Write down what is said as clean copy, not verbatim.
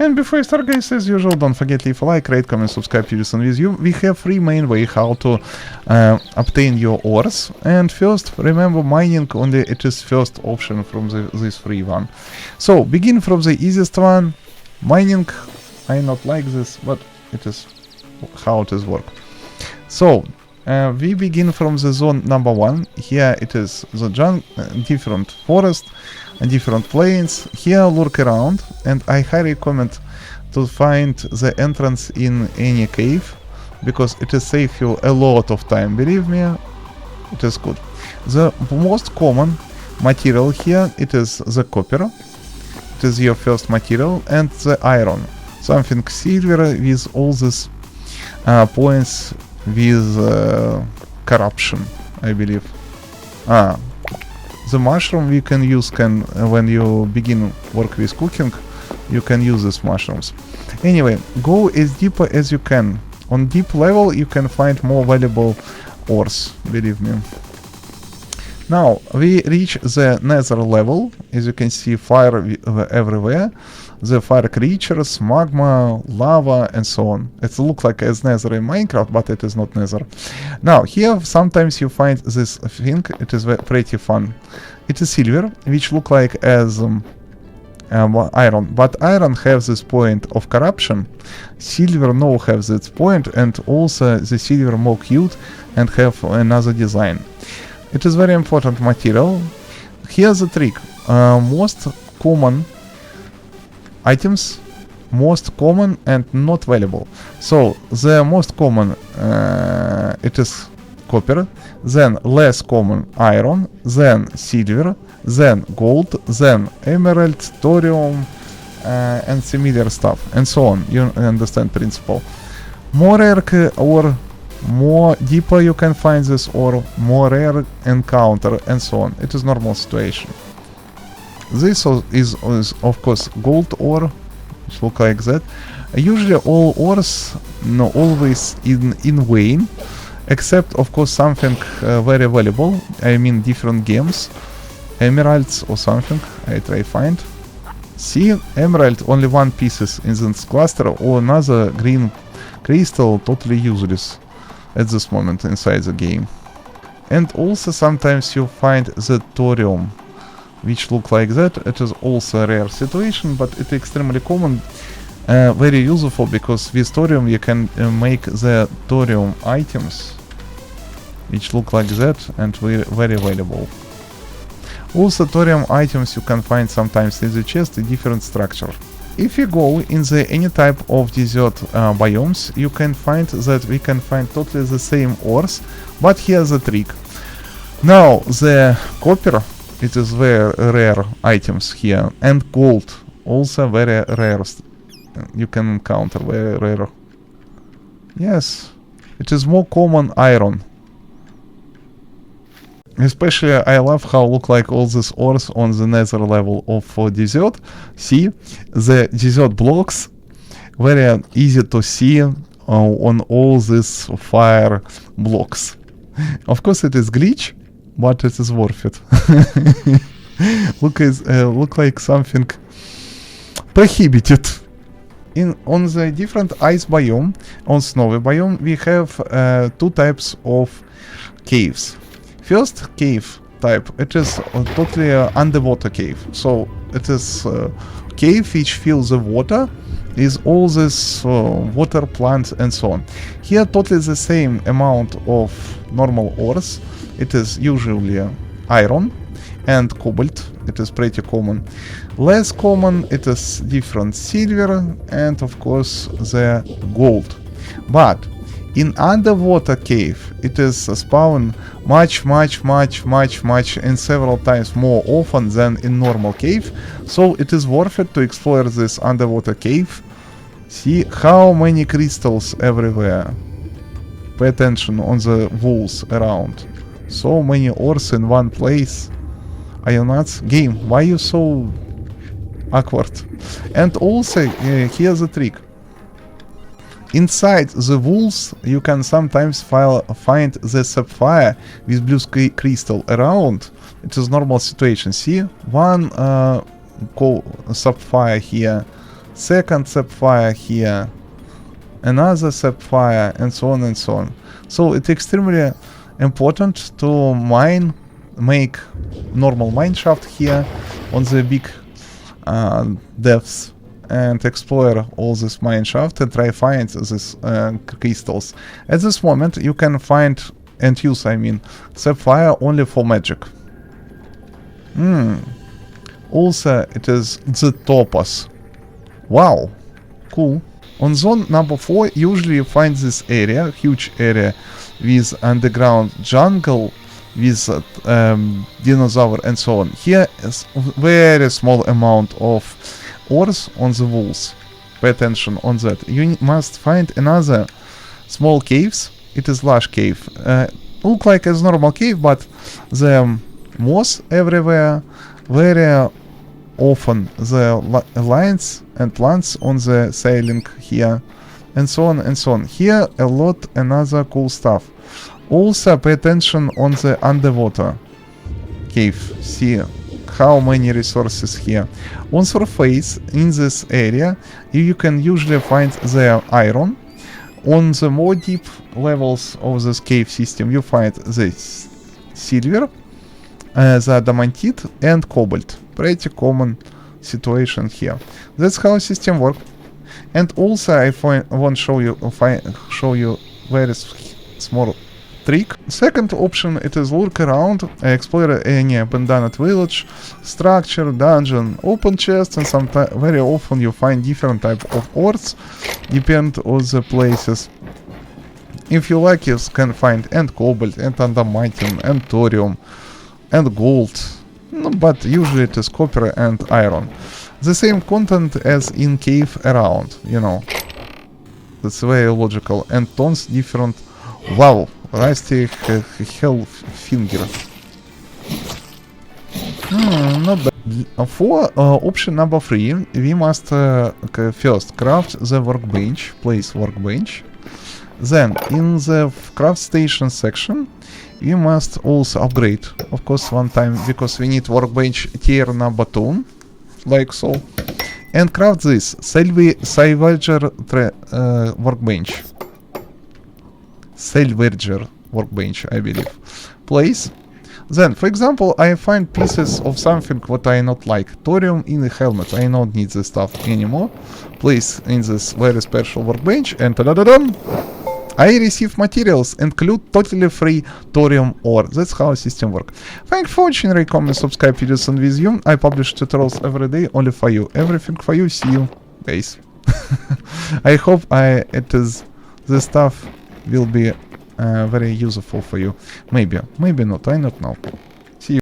And before I start, guys, as usual, don't forget leave a like, rate, comment, subscribe to Udisen with you. We have 3 main way how to obtain your ores. And first, remember, mining only it is first option from this free one. So begin from the easiest one. Mining, I not like this, but it is how it is work. So we begin from the zone number 1. Here it is the different forest and different plains. Here look around, and I highly recommend to find the entrance in any cave, because it is save you a lot of time. Believe me, it is good. The most common material here, it is the copper. It is your first material, and the iron. Something silver with all these points with corruption, I believe. The mushroom we can use when you begin work with cooking, you can use these mushrooms. Anyway, go as deep as you can. On deep level you can find more valuable ores, believe me. Now we reach the nether level. As you can see, fire everywhere. The fire creatures, magma, lava, and so on. It looks like as nether in Minecraft, but it is not nether. Now here sometimes you find this thing. It is pretty fun. It is silver, which look like as iron, but iron has this point of corruption. Silver no have this point, and also the silver more cute and have another design. It is very important material. Here's the trick. Most common items, most common and not valuable. So the most common it is copper, then less common iron, then silver, then gold, then emerald, thorium, and similar stuff, and so on. You understand principle. More rare or more deeper you can find this, or more rare encounter, and so on. It is normal situation. This is of course gold ore, which look like that. Usually all ores no always in vein, except of course something very valuable. I mean different games, emeralds or something. I try find. See, emerald only one pieces in this cluster, or another green crystal totally useless at this moment inside the game. And also sometimes you find the thorium, which look like that. It is also a rare situation, but it's extremely common, very useful, because with thorium you can make the thorium items, which look like that and very valuable. Also thorium items you can find sometimes in the chest in different structure. If you go in the any type of desert biomes, you can find that we can find totally the same ores, but here's the trick. Now the copper, it is very rare items here, and gold also very rare. You can encounter very rare. Yes, it is more common iron. Especially I love how look like all these ores on the nether level of desert. See, the desert blocks very easy to see on all these fire blocks. Of course it is glitch, but it is worth it. Look like something prohibited. On the different ice biome, on snowy biome, we have 2 types of caves. First cave type, it is totally underwater cave. So it is cave which fills the water, is all this water plants and so on. Here totally the same amount of normal ores. It is usually iron and cobalt. It is pretty common. Less common it is different silver and of course the gold. But in underwater cave it is spawn much and several times more often than in normal cave. So it is worth it to explore this underwater cave. See how many crystals everywhere. Pay attention on the walls around. So many ores in one place. Are you nuts? Game, why you so awkward? And also here's the trick. Inside the walls you can sometimes find the sapphire with blue crystal around. It is normal situation. See, one sapphire here second sapphire here, another sapphire, and so on and so on. So it's extremely important to make normal mine shaft here on the big depths and explore all this mine shaft and try find these crystals. At this moment you can find and use, I mean, sapphire only for magic. Also it is the topaz. Wow, cool. On zone number 4 usually you find this area, huge area with underground jungle with dinosaur and so on. Here is very small amount of ores on the walls. Pay attention on that. You must find another small caves. It is large cave. Look like a normal cave, but the moss everywhere. Very often the lines and plants on the ceiling here, and so on and so on. Here a lot another cool stuff. Also pay attention on the underwater cave. See how many resources here. On surface in this area you can usually find the iron. On the more deep levels of this cave system you find the silver, the adamantite and cobalt. Pretty common situation here. That's how system works. And also I want to show you very small trick. Second option, it is look around, explore any abandoned village, structure, dungeon, open chest, and sometimes very often you find different type of ores, depend on the places. If you like, you can find and cobalt, and adamantine, and thorium, and gold, but usually it is copper and iron. The same content as in cave around, you know. That's very logical, and tons different. Wow, rusty hell finger. Not bad. For option number 3, we must first craft the workbench, place workbench. Then in the craft station section we must also upgrade, of course, one time, because we need workbench tier number 2, like so, and craft this salvager workbench. Salvager workbench, I believe. Place. Then, for example, I find pieces of something what I not like. Thorium in the helmet. I don't need this stuff anymore. Place in this very special workbench, and ta-da-da-dum! I receive materials, include totally free thorium ore. That's how the system works. Thank you for watching, rate, comment, subscribe, videos and with you. I publish tutorials every day only for you. Everything for you. See you, guys. I hope the stuff will be very useful for you. Maybe not. I don't know.